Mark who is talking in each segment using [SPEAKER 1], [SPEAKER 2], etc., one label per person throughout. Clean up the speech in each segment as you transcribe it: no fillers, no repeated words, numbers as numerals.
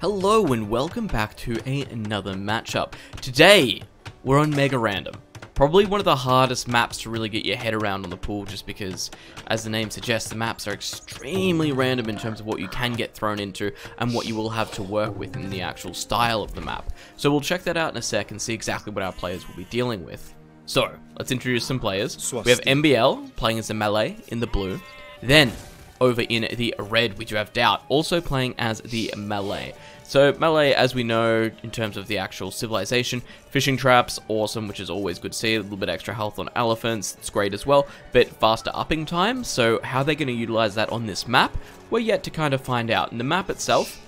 [SPEAKER 1] Hello and welcome back to another matchup. Today, we're on MegaRandom. Probably one of the hardest maps to really get your head around on the pool, just because, as the name suggests, the maps are extremely random in terms of what you can get thrown into and what you will have to work with in the actual style of the map. So we'll check that out in a sec and see exactly what our players will be dealing with. So, let's introduce some players. We have MBL playing as the Malay in the blue. Then, over in the red, we do have Daut, also playing as the Malay. So, Malay, as we know, in terms of the actual civilization, fishing traps, awesome, which is always good to see. A little bit extra health on elephants, it's great as well. Bit faster upping time, so how they're going to utilize that on this map, we're yet to kind of find out. In the map itself,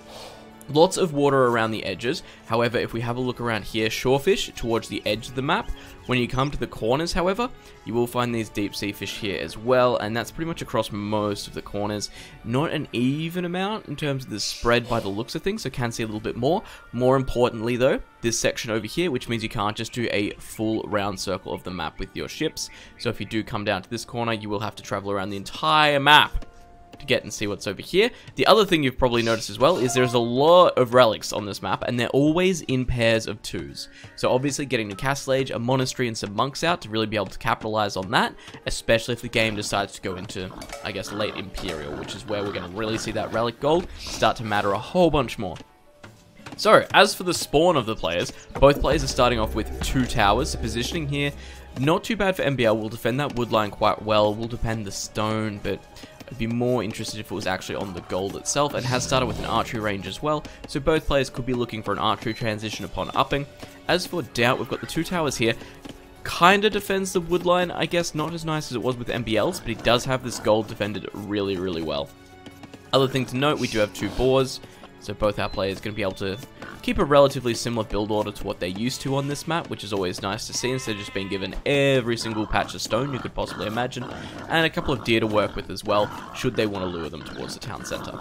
[SPEAKER 1] lots of water around the edges. However, if we have a look around here, shorefish towards the edge of the map. When you come to the corners, however, you will find these deep sea fish here as well, and that's pretty much across most of the corners. Not an even amount in terms of the spread by the looks of things, so can see a little bit more. More importantly though, this section over here, which means you can't just do a full round circle of the map with your ships. So if you do come down to this corner, you will have to travel around the entire map to get and see what's over here. The other thing you've probably noticed as well is there's a lot of relics on this map, and they're always in pairs of twos. So obviously getting a castle age, a monastery, and some monks out to really be able to capitalize on that, especially if the game decides to go into, I guess, late Imperial, which is where we're going to really see that relic gold start to matter a whole bunch more. So, as for the spawn of the players, both players are starting off with 2 towers, so positioning here, not too bad for MBL. We'll defend that wood line quite well, we'll defend the stone, but I'd be more interested if it was actually on the gold itself, and has started with an archery range as well, so both players could be looking for an archery transition upon upping. As for Daut, we've got the 2 towers here. Kinda defends the wood line, I guess, not as nice as it was with MBL's, but he does have this gold defended really, really well. Other thing to note, we do have 2 boars, so both our players are going to be able to keep a relatively similar build order to what they're used to on this map, which is always nice to see, instead of just being given every single patch of stone you could possibly imagine, and a couple of deer to work with as well, should they want to lure them towards the town center.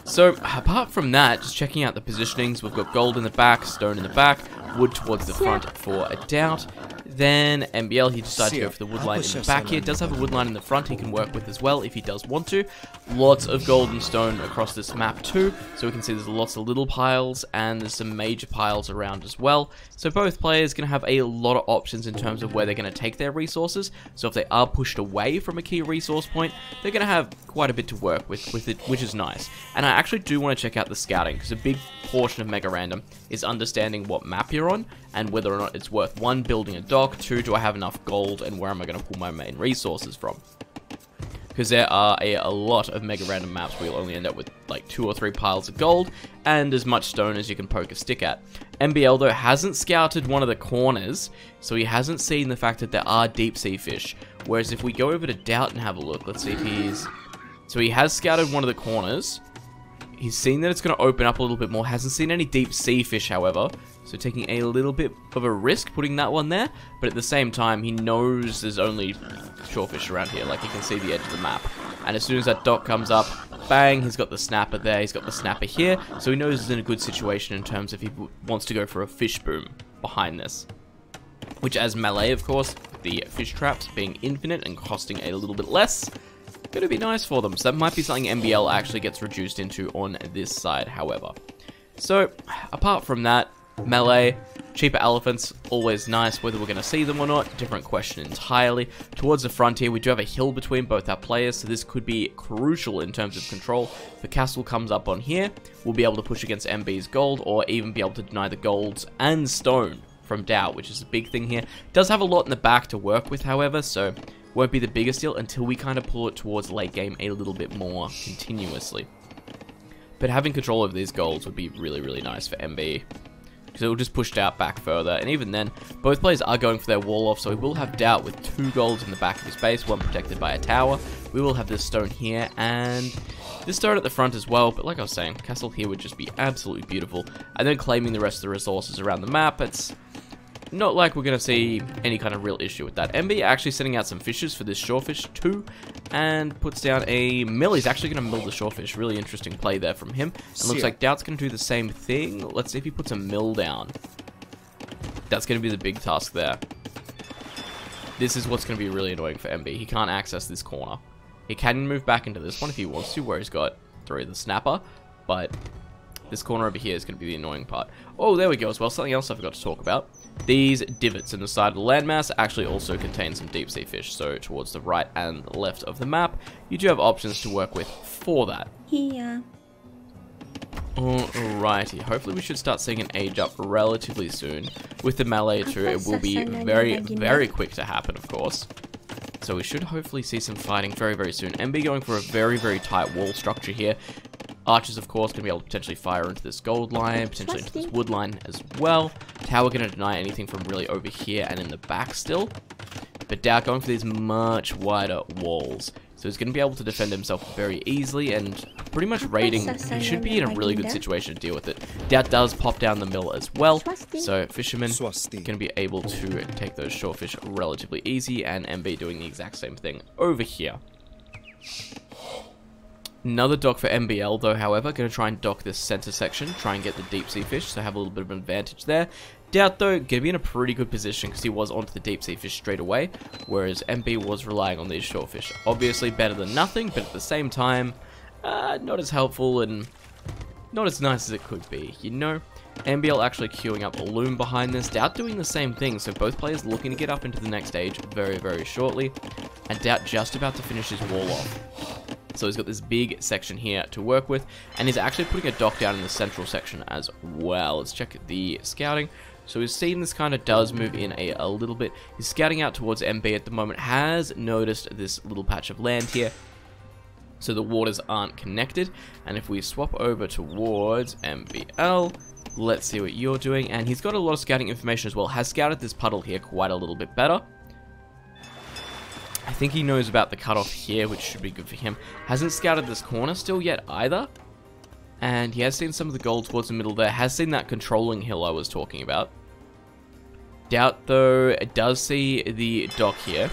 [SPEAKER 1] So, apart from that, just checking out the positionings, we've got gold in the back, stone in the back, wood towards the front for a Daut. Then MBL, he decided to go for the wood line in the back here. Does have a wood line in the front he can work with as well if he does want to. Lots of gold and stone across this map too, so we can see there's lots of little piles and there's some major piles around as well. So both players are going to have a lot of options in terms of where they're going to take their resources. So if they are pushed away from a key resource point, they're going to have quite a bit to work with it, which is nice. And I actually do want to check out the scouting, because a big portion of MegaRandom is understanding what map you're on and whether or not it's worth 1, building a dock, 2, do I have enough gold, and where am I going to pull my main resources from? Because there are a lot of MegaRandom maps where you'll only end up with like 2 or 3 piles of gold and as much stone as you can poke a stick at. MBL though hasn't scouted one of the corners, so he hasn't seen the fact that there are deep sea fish. Whereas if we go over to Daut and have a look, let's see if he's... So he has scouted one of the corners. He's seen that it's going to open up a little bit more. Hasn't seen any deep sea fish, however. So taking a little bit of a risk putting that one there. But at the same time, he knows there's only shorefish around here. Like, he can see the edge of the map. And as soon as that dock comes up, bang, he's got the snapper there. He's got the snapper here. So he knows he's in a good situation in terms of he wants to go for a fish boom behind this. Which, as Malay, of course, the fish traps being infinite and costing a little bit less, gonna be nice for them. So that might be something MBL actually gets reduced into on this side, however. So, apart from that, Malay, cheaper elephants, always nice. Whether we're going to see them or not, different question entirely. Towards the front here, we do have a hill between both our players, so this could be crucial in terms of control. If the castle comes up on here, we'll be able to push against MB's gold, or even be able to deny the golds and stone from Daut, which is a big thing here. Does have a lot in the back to work with, however, so won't be the biggest deal until we kind of pull it towards late game a little bit more continuously. But having control of these golds would be really, really nice for MB, because it will just push Daut back further. And even then, both players are going for their wall off, so we will have Daut with 2 golds in the back of his base, 1 protected by a tower. We will have this stone here, and this stone at the front as well. But like I was saying, castle here would just be absolutely beautiful. And then claiming the rest of the resources around the map, it's not like we're going to see any kind of real issue with that. MB actually sending out some fishes for this shorefish too, and puts down a mill. He's actually going to mill the shorefish. Really interesting play there from him. And looks like Daut's going to do the same thing. Let's see if he puts a mill down. That's going to be the big task there. This is what's going to be really annoying for MB. He can't access this corner. He can move back into this one if he wants to, where he's got through the snapper, but This corner over here is going to be the annoying part. Oh, there we go as well. Something else I forgot to talk about. These divots in the side of the landmass actually also contain some deep sea fish. So towards the right and left of the map, you do have options to work with for that.
[SPEAKER 2] Here.
[SPEAKER 1] Alrighty, hopefully we should start seeing an age up relatively soon. With the Malay too, it will be very quick to happen, of course. So we should hopefully see some fighting very soon. MB going for a very tight wall structure here. Archers, of course, going to be able to potentially fire into this gold line, potentially into this wood line as well. Tower going to deny anything from really over here and in the back still. But Daut going for these much wider walls. So he's going to be able to defend himself very easily and pretty much raiding. He should be in a really good situation to deal with it. Daut does pop down the mill as well. So Fisherman going to be able to take those short fish relatively easy, and MB doing the exact same thing over here. Another dock for MBL though, however, going to try and dock this center section, try and get the deep sea fish, so have a little bit of an advantage there. Daut though, going to be in a pretty good position because he was onto the deep sea fish straight away, whereas MB was relying on these short fish. Obviously better than nothing, but at the same time, not as helpful and not as nice as it could be, you know? MBL actually queuing up a loom behind this, Daut doing the same thing, so both players looking to get up into the next stage very shortly, and Daut just about to finish his wall off. So he's got this big section here to work with, and he's actually putting a dock down in the central section as well. Let's check the scouting. So we've seen this kind of does move in a little bit. He's scouting out towards MB at the moment, has noticed this little patch of land here. So the waters aren't connected, and if we swap over towards MBL, let's see what you're doing, and he's got a lot of scouting information as well. Has scouted this puddle here quite a little bit better. I think he knows about the cutoff here, which should be good for him. Hasn't scouted this corner still yet either. And he has seen some of the gold towards the middle there. Has seen that controlling hill I was talking about. Daut, though, does see the dock here.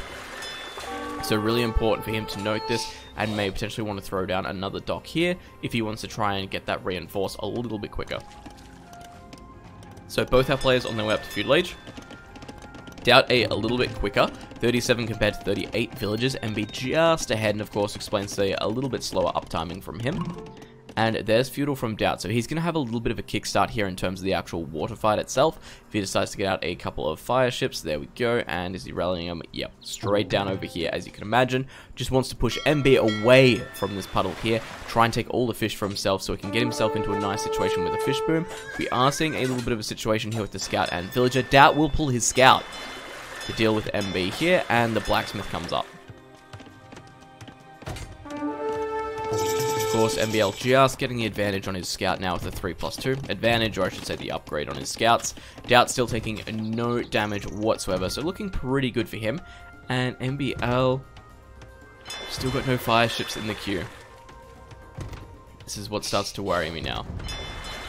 [SPEAKER 1] So really important for him to note this, and may potentially want to throw down another dock here if he wants to try and get that reinforced a little bit quicker. So both our players on their way up to feudal age. Daut a little bit quicker, 37 compared to 38 villages, MB just ahead, and of course explains a little bit slower uptiming from him. And there's feudal from Daut, so he's going to have a little bit of a kickstart here in terms of the actual water fight itself. If he decides to get out a couple of fire ships, there we go, and is he rallying them? Yep, straight down over here, as you can imagine. Just wants to push MB away from this puddle here, try and take all the fish for himself so he can get himself into a nice situation with a fish boom. We are seeing a little bit of a situation here with the scout and villager. Daut will pull his scout to deal with MB here, and the blacksmith comes up. Of course, MBL just getting the advantage on his scout now with a 3+2 advantage, or I should say the upgrade on his scouts. Daut still taking no damage whatsoever, so looking pretty good for him. And MBL still got no fire ships in the queue. This is what starts to worry me now.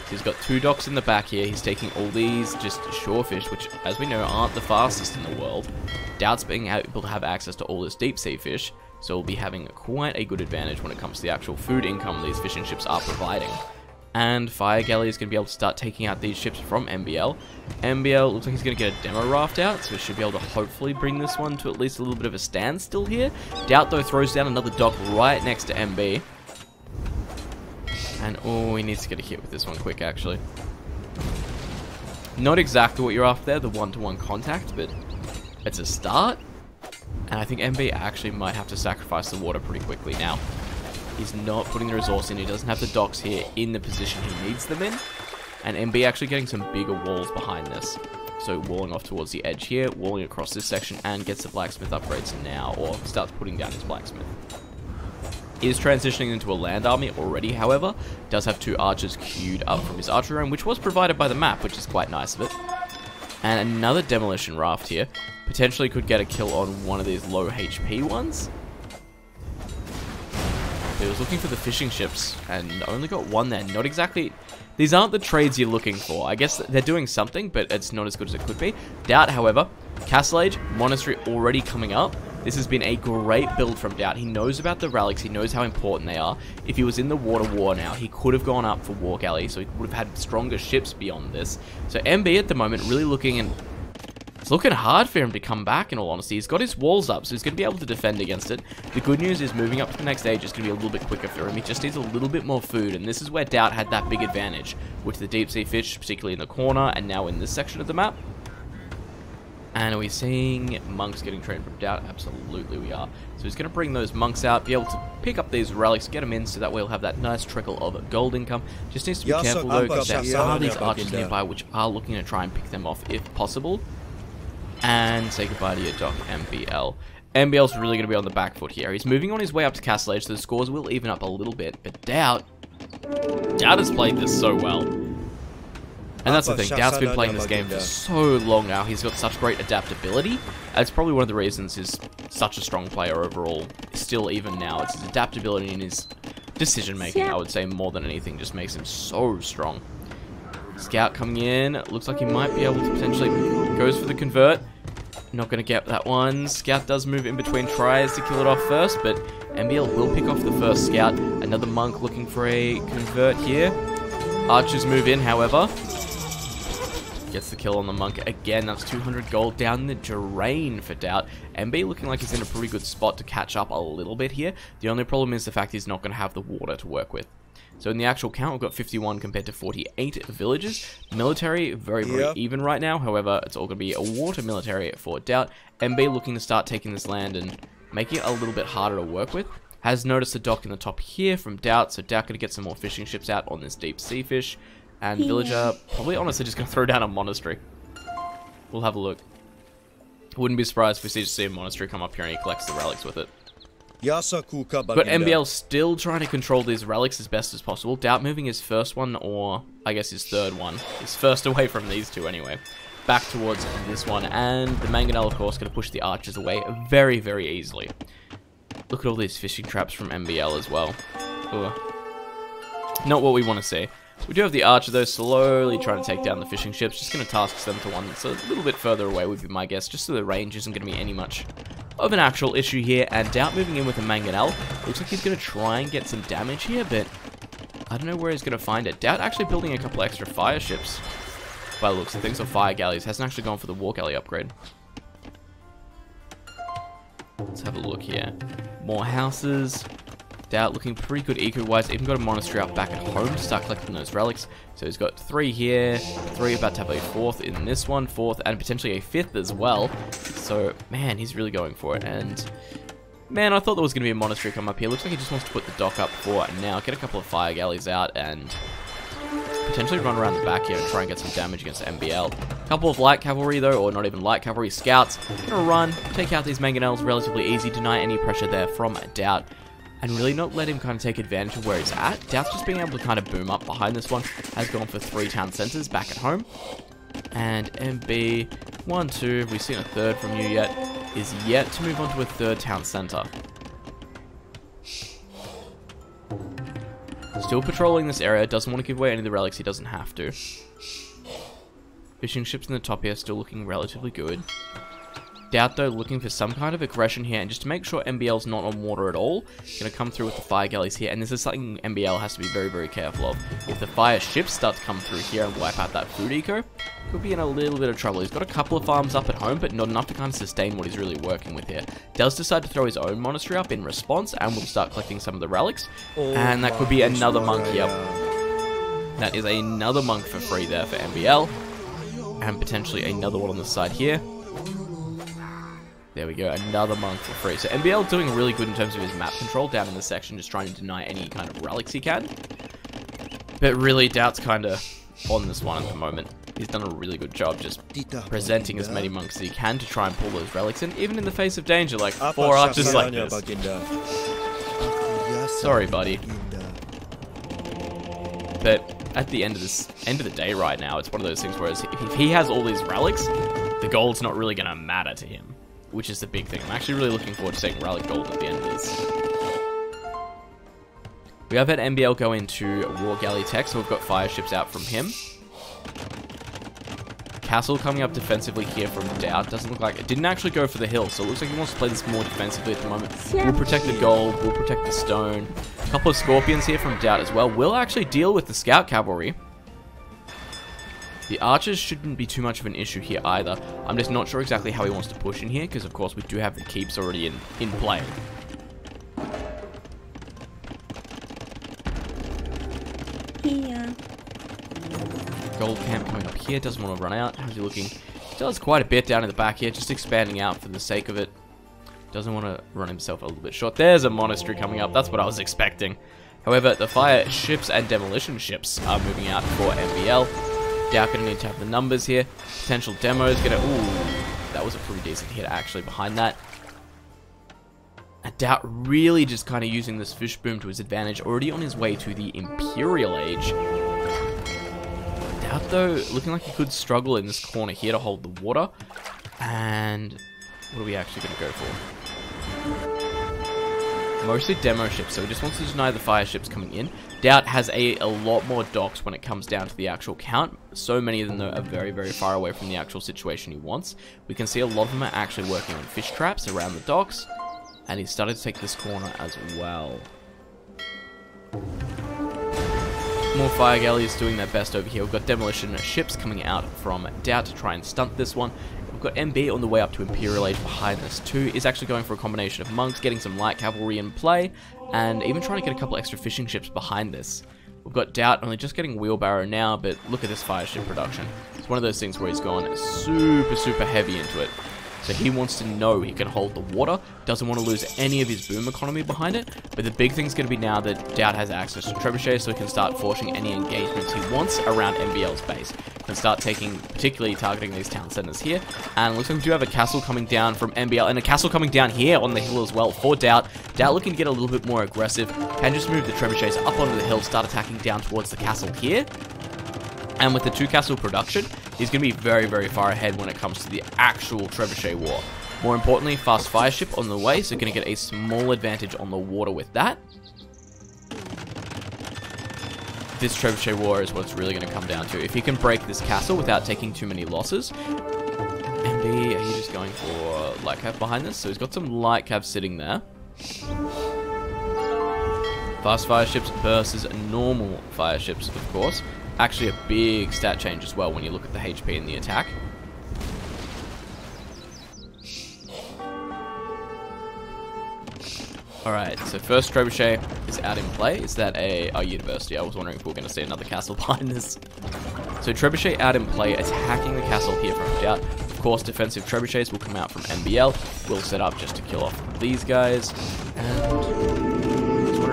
[SPEAKER 1] He's got two docks in the back here. He's taking all these just shorefish, which, as we know, aren't the fastest in the world. Daut's being able to have access to all this deep sea fish, so we'll be having quite a good advantage when it comes to the actual food income these fishing ships are providing. And Fire Galley is going to be able to start taking out these ships from MBL. MBL looks like he's going to get a demo raft out, so he should be able to hopefully bring this one to at least a little bit of a standstill here. Daut, though, throws down another dock right next to MB. And, oh, he needs to get a hit with this one quick, actually. Not exactly what you're after there, the one-to-one contact, but it's a start. And I think MB actually might have to sacrifice the water pretty quickly now. He's not putting the resource in, he doesn't have the docks here in the position he needs them in. And MB actually getting some bigger walls behind this. So walling off towards the edge here, walling across this section, and gets the blacksmith upgrades now, or starts putting down his blacksmith. Is transitioning into a land army already, however. Does have two archers queued up from his archery room, which was provided by the map, which is quite nice of it. And another demolition raft here. Potentially could get a kill on one of these low HP ones. He was looking for the fishing ships, and only got one there. Not exactly... These aren't the trades you're looking for. I guess they're doing something, but it's not as good as it could be. Daut, however, Castle Age, Monastery already coming up. This has been a great build from Daut. He knows about the relics. He knows how important they are. If he was in the water war now, he could have gone up for War Galley, so he would have had stronger ships beyond this. So MB at the moment really looking, and as looking hard for him to come back, in all honesty. He's got his walls up, so he's going to be able to defend against it. The good news is moving up to the next stage is going to be a little bit quicker for him. He just needs a little bit more food, and this is where Daut had that big advantage, with the deep sea fish, particularly in the corner, and now in this section of the map. And are we seeing monks getting trained from Daut? Absolutely we are. So he's going to bring those monks out, be able to pick up these relics, get them in, so that way he'll have that nice trickle of gold income. Just needs to be careful though, because there are these archers nearby which are looking to try and pick them off if possible. And say goodbye to your doc, MBL. MBL's really going to be on the back foot here. He's moving on his way up to Castle Age, so the scores will even up a little bit. But Daut has played this so well. And that's the thing, Daut's been playing this game for so long now. He's got such great adaptability. It's probably one of the reasons he's such a strong player overall. Still, even now, it's his adaptability and his decision making, I would say, more than anything, just makes him so strong. Scout coming in. Looks like he might be able to potentially goes for the convert. Not going to get that one. Scout does move in between tries to kill it off first, but MBL will pick off the first Scout. Another monk looking for a convert here. Archers move in, however. Gets the kill on the monk again. That's 200 gold down the drain for Daut. MB looking like he's in a pretty good spot to catch up a little bit here. The only problem is the fact he's not going to have the water to work with. So in the actual count, we've got 51 compared to 48 villages. Military, very even right now. However, it's all going to be a water military for Daut. MB looking to start taking this land and making it a little bit harder to work with. Has noticed a dock in the top here from Daut, so Daut going to get some more fishing ships out on this deep sea fish. And villager, probably honestly just going to throw down a monastery. We'll have a look. Wouldn't be surprised if we see a monastery come up here and he collects the relics with it. But MBL still trying to control these relics as best as possible. Daut moving his first one, or I guess his third one. His first away from these two anyway. Back towards this one. And the mangonel, of course, going to push the archers away very, very easily. Look at all these fishing traps from MBL as well. Ugh. Not what we want to see. We do have the archer though, slowly trying to take down the fishing ships. Just going to task them to one that's a little bit further away would be my guess, just so the range isn't going to be any much of an actual issue here. And Daut moving in with a mangonel. Looks like he's going to try and get some damage here, but I don't know where he's going to find it. Daut actually building a couple extra fire ships by the looks of things, or fire galleys. Hasn't actually gone for the war galley upgrade. Let's have a look here. More houses. Daut looking pretty good eco-wise. Even got a monastery up back at home to start collecting those relics. So he's got 3 here, 3 about to have a 4th in this one, 4th, and potentially a 5th as well. So, man, he's really going for it. And, man, I thought there was going to be a monastery come up here. Looks like he just wants to put the dock up for now. Get a couple of fire galleys out and potentially run around the back here and try and get some damage against MBL. A couple of light cavalry, though, or not even light cavalry, scouts. Gonna run, take out these mangonels relatively easy, deny any pressure there from Daut. And really not let him kind of take advantage of where he's at. Daut's just being able to kind of boom up behind this one. Has gone for 3 town centers back at home. And MB, 1, 2, have we seen a 3rd from you yet? Is yet to move on to a 3rd town center. Still patrolling this area, doesn't want to give away any of the relics, he doesn't have to. Fishing ships in the top here, still looking relatively good. Daut though looking for some kind of aggression here, and just to make sure MBL's not on water at all, going to come through with the fire galleys here, and this is something MBL has to be very, very careful of. If the fire ships start to come through here and wipe out that food eco, could be in a little bit of trouble. He's got a couple of farms up at home, but not enough to kind of sustain what he's really working with here. Does decide to throw his own monastery up in response, and will start collecting some of the relics, and that could be another monk, yep. That is another monk for free there for MBL, and potentially another one on the side here. There we go, another monk for free. So MBL doing really good in terms of his map control down in this section, just trying to deny any kind of relics he can. But really, Daut's kind of on this one at the moment. He's done a really good job just presenting as many monks as he can to try and pull those relics in, even in the face of danger, like 4 archers like this. Sorry, buddy. But at the end of the day right now, it's one of those things where if he has all these relics, the gold's not really going to matter to him. Which is the big thing. I'm actually really looking forward to seeing relic gold at the end of this. We have had MBL go into war galley tech, so we've got fire ships out from him. Castle coming up defensively here from Daut. Doesn't look like it. Didn't actually go for the hill, so it looks like he wants to play this more defensively at the moment. We'll protect the gold. We'll protect the stone. A couple of scorpions here from Daut as well. We'll actually deal with the scout cavalry. The archers shouldn't be too much of an issue here either. I'm just not sure exactly how he wants to push in here, because of course we do have the keeps already in play.
[SPEAKER 2] Yeah.
[SPEAKER 1] Gold camp coming up here, doesn't want to run out. How's he looking? Still has quite a bit down in the back here, just expanding out for the sake of it. Doesn't want to run himself a little bit short. There's a monastery coming up, that's what I was expecting. However, the fire ships and demolition ships are moving out for MBL. Daut gonna need to have the numbers here. Potential demo is gonna... Ooh, that was a pretty decent hit actually behind that. And Daut really just kind of using this fish boom to his advantage, already on his way to the Imperial Age. Daut though, looking like he could struggle in this corner here to hold the water. And what are we actually gonna go for? Mostly demo ships, so he just wants to deny the fire ships coming in. Daut has a lot more docks when it comes down to the actual count. So many of them though are very, very far away from the actual situation he wants. We can see a lot of them are actually working on fish traps around the docks. And he's started to take this corner as well. More fire galleys doing their best over here. We've got demolition ships coming out from Daut to try and stunt this one. We've got MB on the way up to Imperial Age behind this too. Is actually going for a combination of monks, getting some light cavalry in play, and even trying to get a couple extra fishing ships behind this. We've got Daut only just getting wheelbarrow now, but look at this fire ship production. It's one of those things where he's gone super, super heavy into it. So he wants to know he can hold the water, doesn't want to lose any of his boom economy behind it, but the big thing's going to be now that Daut has access to trebuchets, so he can start forcing any engagements he wants around MBL's base. He can start taking, particularly targeting these town centers here, and it looks like we do have a castle coming down from MBL, and a castle coming down here on the hill as well for Daut. Daut looking to get a little bit more aggressive, can just move the trebuchets up onto the hill, start attacking down towards the castle here. And with the 2 castle production, he's going to be very, very far ahead when it comes to the actual trebuchet war. More importantly, fast fire ship on the way, so going to get a small advantage on the water with that. This trebuchet war is what's really going to come down to. If he can break this castle without taking too many losses. MB, are you just going for light cav behind this? So he's got some light cav sitting there. Fast fire ships versus normal fire ships, of course. Actually a big stat change as well when you look at the HP in the attack. Alright, so first trebuchet is out in play. Is that a university? I was wondering if we were going to see another castle behind this. So trebuchet out in play, attacking the castle here from Daut. Of course, defensive trebuchets will come out from MBL. We'll set up just to kill off these guys. And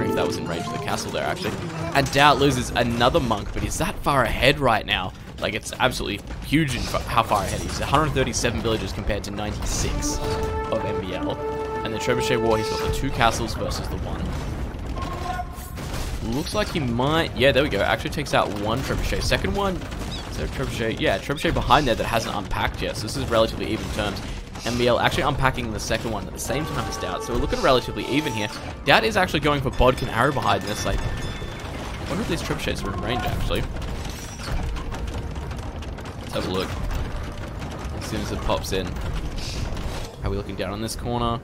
[SPEAKER 1] if that was in range of the castle there actually. And Daut loses another monk, but he's that far ahead right now. Like, it's absolutely huge in how far ahead he is. 137 villages compared to 96 of MBL. And the trebuchet war, he's got the 2 castles versus the 1. Looks like he might... Yeah, there we go. Actually takes out 1 trebuchet. Second one... Is there a trebuchet? Yeah, trebuchet behind there that hasn't unpacked yet. So this is relatively even terms. MBL actually unpacking the second one at the same time as Daut, so we're looking relatively even here. Daut is actually going for bodkin arrow behind this. Like, I wonder if these trebuchets are in range actually. Let's have a look. As soon as it pops in. How are we looking down on this corner?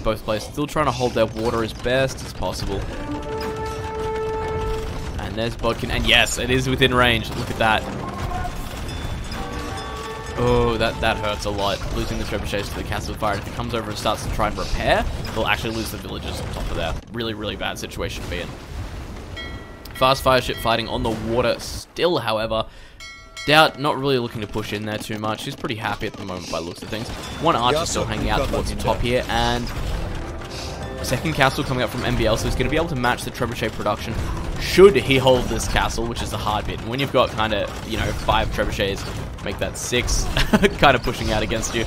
[SPEAKER 1] Both players still trying to hold their water as best as possible. And there's bodkin, and yes, it is within range. Look at that. Oh, that hurts a lot. Losing the trebuchets to the castle fire. If it comes over and starts to try and repair, they'll actually lose the villagers on top of that. Really, really bad situation to be in. Fast fire ship fighting on the water still, however. Daut not really looking to push in there too much. He's pretty happy at the moment by the looks of things. One archer still hanging out towards the top here, and second castle coming up from MBL, so he's going to be able to match the trebuchet production should he hold this castle, which is the hard bit. And when you've got kind of, you know, 5 trebuchets, make that 6, kind of pushing out against you,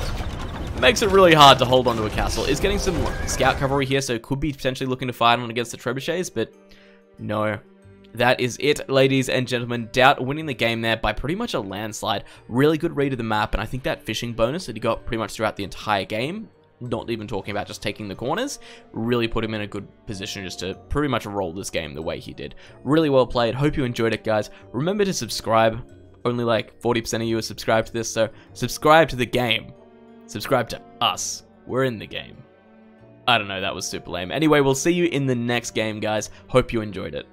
[SPEAKER 1] makes it really hard to hold onto a castle. Is getting some scout cavalry here, so could be potentially looking to fight on against the trebuchets, but no. That is it, ladies and gentlemen. Daut winning the game there by pretty much a landslide. Really good read of the map, and I think that fishing bonus that he got pretty much throughout the entire game, not even talking about just taking the corners, really put him in a good position just to pretty much roll this game the way he did. Really well played. Hope you enjoyed it, guys. Remember to subscribe. Only like 40% of you are subscribed to this, so subscribe to the game. Subscribe to us. We're in the game. I don't know, that was super lame. Anyway, we'll see you in the next game, guys. Hope you enjoyed it.